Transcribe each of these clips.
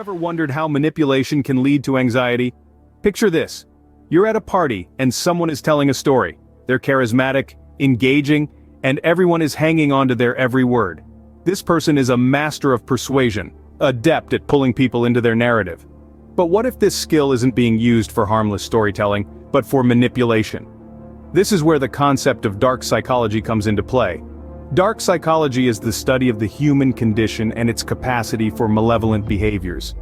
ever wondered how manipulation can lead to anxiety? Picture this. You're at a party and someone is telling a story. They're charismatic, engaging, and everyone is hanging on to their every word. This person is a master of persuasion, adept at pulling people into their narrative. But what if this skill isn't being used for harmless storytelling, but for manipulation? This is where the concept of dark psychology comes into play. Dark psychology is the study of the human condition and its capacity for malevolent behaviors.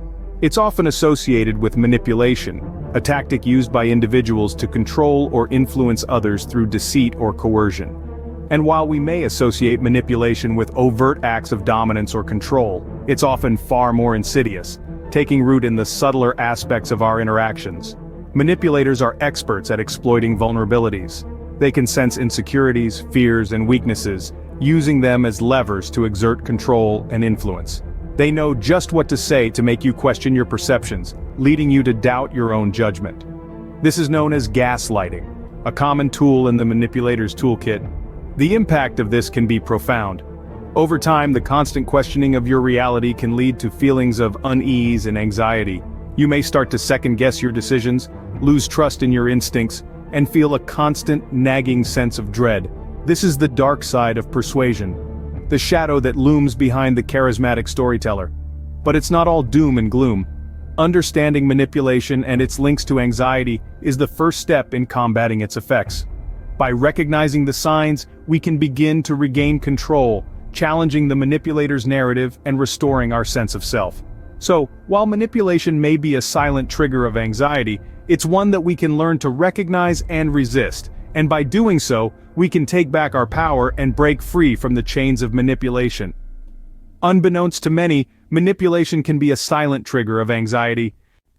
It's often associated with manipulation, a tactic used by individuals to control or influence others through deceit or coercion. And while we may associate manipulation with overt acts of dominance or control, it's often far more insidious, taking root in the subtler aspects of our interactions. Manipulators are experts at exploiting vulnerabilities. They can sense insecurities, fears, and weaknesses, using them as levers to exert control and influence. They know just what to say to make you question your perceptions, leading you to doubt your own judgment. This is known as gaslighting, a common tool in the manipulator's toolkit. The impact of this can be profound. Over time, the constant questioning of your reality can lead to feelings of unease and anxiety. You may start to second-guess your decisions, lose trust in your instincts, and feel a constant, nagging sense of dread. This is the dark side of persuasion, the shadow that looms behind the charismatic storyteller. But it's not all doom and gloom. Understanding manipulation and its links to anxiety is the first step in combating its effects. By recognizing the signs, we can begin to regain control, challenging the manipulator's narrative and restoring our sense of self. So, while manipulation may be a silent trigger of anxiety, it's one that we can learn to recognize and resist, and by doing so, we can take back our power and break free from the chains of manipulation. Unbeknownst to many, manipulation can be a silent trigger of anxiety.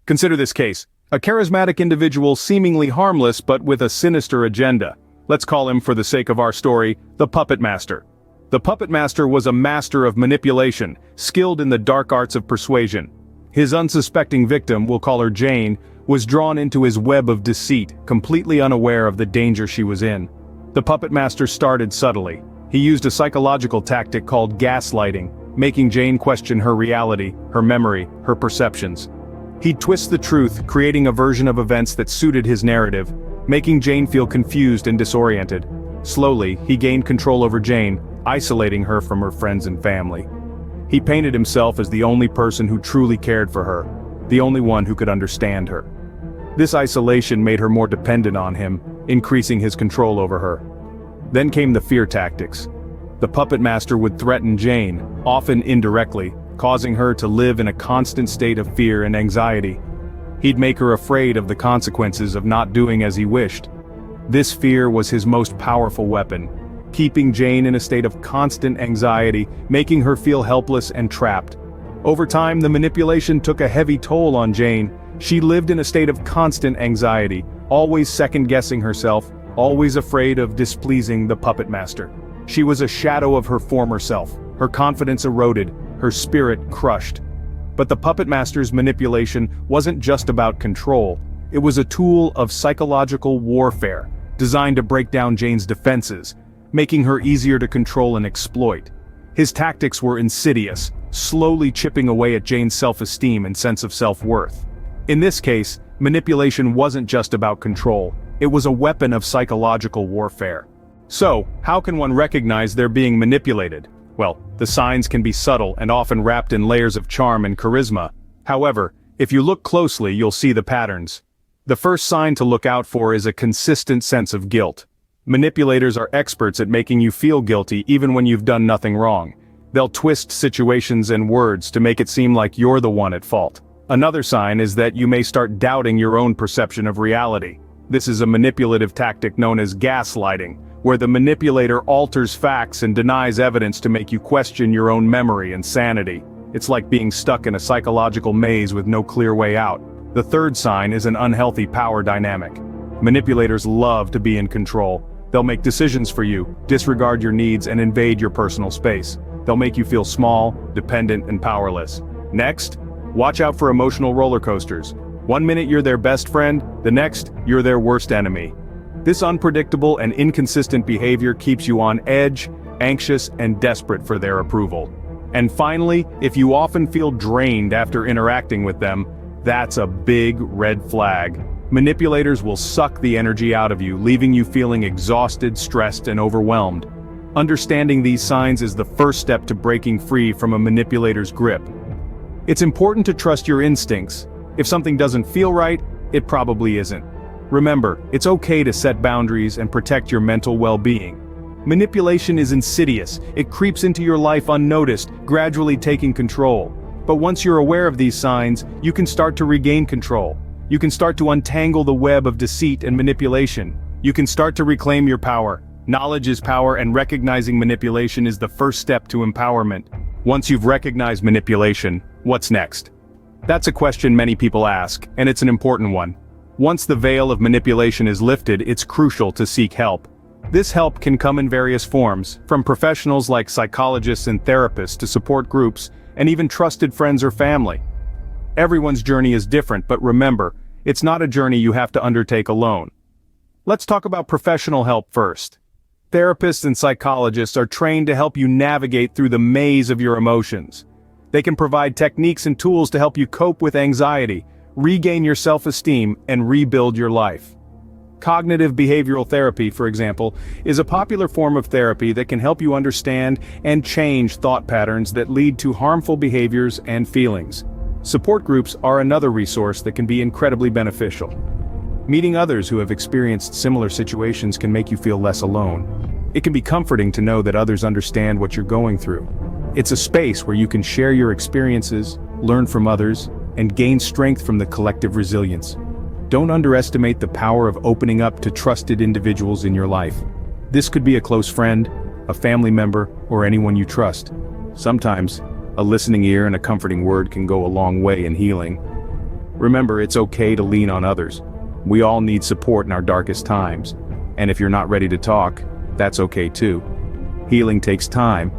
Consider this case: a charismatic individual seemingly harmless but with a sinister agenda. Let's call him, for the sake of our story, the puppet master. The puppet master was a master of manipulation, skilled in the dark arts of persuasion. His unsuspecting victim, we'll call her Jane, was drawn into his web of deceit, completely unaware of the danger she was in. The puppet master started subtly. He used a psychological tactic called gaslighting, making Jane question her reality, her memory, her perceptions. He'd twist the truth, creating a version of events that suited his narrative, making Jane feel confused and disoriented. Slowly, he gained control over Jane, isolating her from her friends and family. He painted himself as the only person who truly cared for her, the only one who could understand her. This isolation made her more dependent on him, increasing his control over her. Then came the fear tactics. The puppet master would threaten Jane, often indirectly, causing her to live in a constant state of fear and anxiety. He'd make her afraid of the consequences of not doing as he wished. This fear was his most powerful weapon, keeping Jane in a state of constant anxiety, making her feel helpless and trapped. Over time, the manipulation took a heavy toll on Jane. She lived in a state of constant anxiety, always second-guessing herself, always afraid of displeasing the puppet master. She was a shadow of her former self, her confidence eroded, her spirit crushed. But the puppet master's manipulation wasn't just about control. It was a tool of psychological warfare, designed to break down Jane's defenses, making her easier to control and exploit. His tactics were insidious, slowly chipping away at Jane's self-esteem and sense of self-worth. In this case, manipulation wasn't just about control, it was a weapon of psychological warfare. So, how can one recognize they're being manipulated? Well, the signs can be subtle and often wrapped in layers of charm and charisma. However, if you look closely, you'll see the patterns. The first sign to look out for is a consistent sense of guilt. Manipulators are experts at making you feel guilty even when you've done nothing wrong. They'll twist situations and words to make it seem like you're the one at fault. Another sign is that you may start doubting your own perception of reality. This is a manipulative tactic known as gaslighting, where the manipulator alters facts and denies evidence to make you question your own memory and sanity. It's like being stuck in a psychological maze with no clear way out. The third sign is an unhealthy power dynamic. Manipulators love to be in control. They'll make decisions for you, disregard your needs, and invade your personal space. They'll make you feel small, dependent, and powerless. Next, watch out for emotional roller coasters. One minute you're their best friend, the next, you're their worst enemy. This unpredictable and inconsistent behavior keeps you on edge, anxious, and desperate for their approval. And finally, if you often feel drained after interacting with them, that's a big red flag. Manipulators will suck the energy out of you, leaving you feeling exhausted, stressed, and overwhelmed. Understanding these signs is the first step to breaking free from a manipulator's grip. It's important to trust your instincts. If something doesn't feel right, it probably isn't. Remember, it's okay to set boundaries and protect your mental well-being. Manipulation is insidious. It creeps into your life unnoticed, gradually taking control. But once you're aware of these signs, you can start to regain control. You can start to untangle the web of deceit and manipulation. You can start to reclaim your power. Knowledge is power, and recognizing manipulation is the first step to empowerment. Once you've recognized manipulation, what's next? That's a question many people ask, and it's an important one. Once the veil of manipulation is lifted, it's crucial to seek help. This help can come in various forms, from professionals like psychologists and therapists to support groups, and even trusted friends or family. Everyone's journey is different, but remember, it's not a journey you have to undertake alone. Let's talk about professional help first. Therapists and psychologists are trained to help you navigate through the maze of your emotions. They can provide techniques and tools to help you cope with anxiety, regain your self-esteem, and rebuild your life. Cognitive behavioral therapy, for example, is a popular form of therapy that can help you understand and change thought patterns that lead to harmful behaviors and feelings. Support groups are another resource that can be incredibly beneficial. Meeting others who have experienced similar situations can make you feel less alone. It can be comforting to know that others understand what you're going through. It's a space where you can share your experiences, learn from others, and gain strength from the collective resilience. Don't underestimate the power of opening up to trusted individuals in your life. This could be a close friend, a family member, or anyone you trust. Sometimes, a listening ear and a comforting word can go a long way in healing. Remember, it's okay to lean on others. We all need support in our darkest times. And if you're not ready to talk, that's okay too. Healing takes time,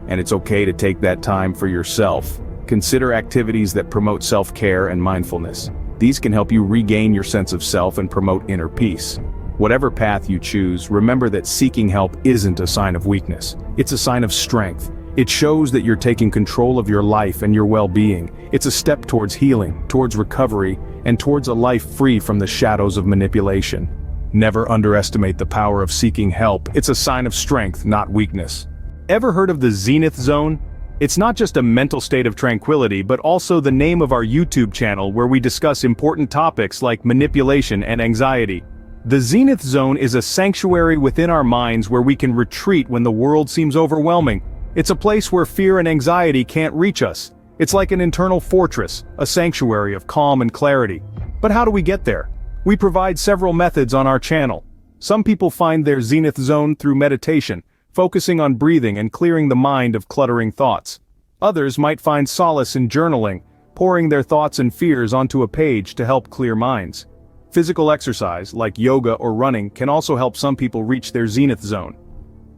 and it's okay to take that time for yourself. Consider activities that promote self-care and mindfulness. These can help you regain your sense of self and promote inner peace. Whatever path you choose, remember that seeking help isn't a sign of weakness. It's a sign of strength. It shows that you're taking control of your life and your well-being. It's a step towards healing, towards recovery, and towards a life free from the shadows of manipulation. Never underestimate the power of seeking help. It's a sign of strength, not weakness. Ever heard of the Zenith Zone? It's not just a mental state of tranquility, but also the name of our YouTube channel where we discuss important topics like manipulation and anxiety. The Zenith Zone is a sanctuary within our minds where we can retreat when the world seems overwhelming. It's a place where fear and anxiety can't reach us. It's like an internal fortress, a sanctuary of calm and clarity. But how do we get there? We provide several methods on our channel. Some people find their Zenith Zone through meditation, focusing on breathing and clearing the mind of cluttering thoughts. Others might find solace in journaling, pouring their thoughts and fears onto a page to help clear minds. Physical exercise, like yoga or running, can also help some people reach their Zenith Zone.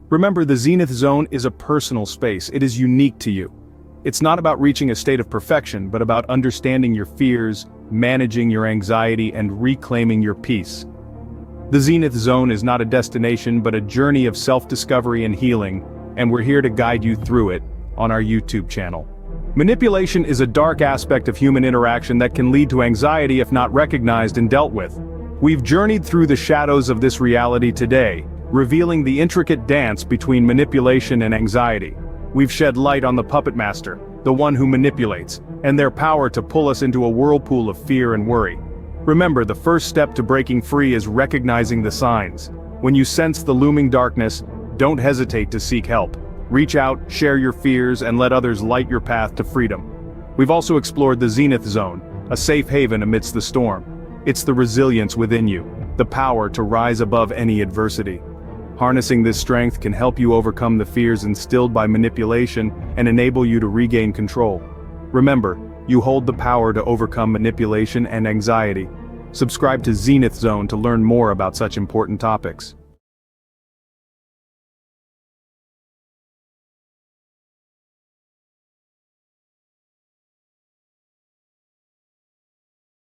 Remember, the Zenith Zone is a personal space. It is unique to you. It's not about reaching a state of perfection, but about understanding your fears, managing your anxiety, and reclaiming your peace. The Zenith Zone is not a destination, but a journey of self-discovery and healing, and we're here to guide you through it on our YouTube channel. Manipulation is a dark aspect of human interaction that can lead to anxiety if not recognized and dealt with. We've journeyed through the shadows of this reality today, revealing the intricate dance between manipulation and anxiety. We've shed light on the puppet master, the one who manipulates, and their power to pull us into a whirlpool of fear and worry. Remember, the first step to breaking free is recognizing the signs. When you sense the looming darkness, don't hesitate to seek help. Reach out, share your fears, and let others light your path to freedom. We've also explored the Zenith Zone, a safe haven amidst the storm. It's the resilience within you, the power to rise above any adversity. Harnessing this strength can help you overcome the fears instilled by manipulation and enable you to regain control. Remember, you hold the power to overcome manipulation and anxiety. Subscribe to Zenith Zone to learn more about such important topics.